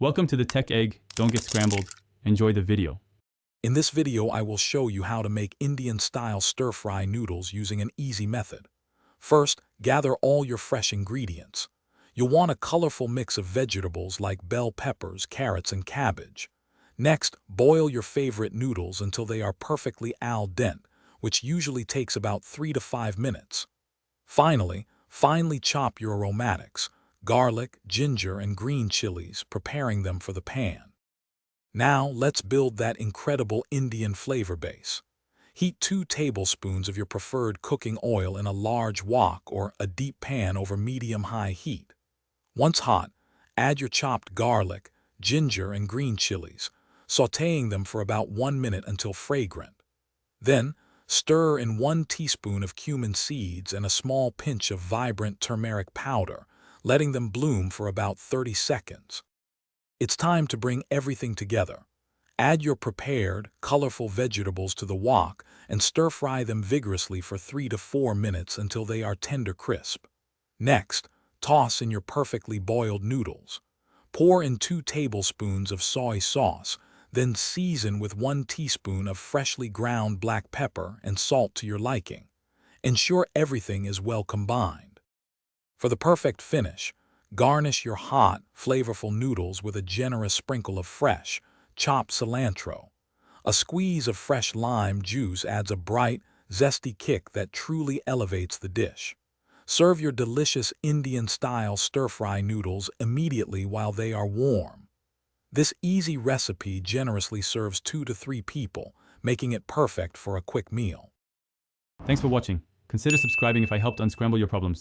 Welcome to the Tech Egg. Don't get scrambled. Enjoy the video. In this video, I will show you how to make Indian-style stir-fry noodles using an easy method. First, gather all your fresh ingredients. You'll want a colorful mix of vegetables like bell peppers, carrots, and cabbage. Next, boil your favorite noodles until they are perfectly al dente, which usually takes about 3 to 5 minutes. Finally, finely chop your aromatics, garlic, ginger, and green chilies, preparing them for the pan. Now, let's build that incredible Indian flavor base. Heat 2 tablespoons of your preferred cooking oil in a large wok or a deep pan over medium-high heat. Once hot, add your chopped garlic, ginger, and green chilies, sautéing them for about 1 minute until fragrant. Then, stir in 1 teaspoon of cumin seeds and a small pinch of vibrant turmeric powder, letting them bloom for about 30 seconds. It's time to bring everything together. Add your prepared, colorful vegetables to the wok and stir-fry them vigorously for 3 to 4 minutes until they are tender crisp. Next, toss in your perfectly boiled noodles. Pour in 2 tablespoons of soy sauce, then season with 1 teaspoon of freshly ground black pepper and salt to your liking. Ensure everything is well combined. For the perfect finish, garnish your hot, flavorful noodles with a generous sprinkle of fresh, chopped cilantro. A squeeze of fresh lime juice adds a bright, zesty kick that truly elevates the dish. Serve your delicious Indian-style stir-fry noodles immediately while they are warm. This easy recipe generously serves 2 to 3 people, making it perfect for a quick meal. Thanks for watching. Consider subscribing if I helped unscramble your problems.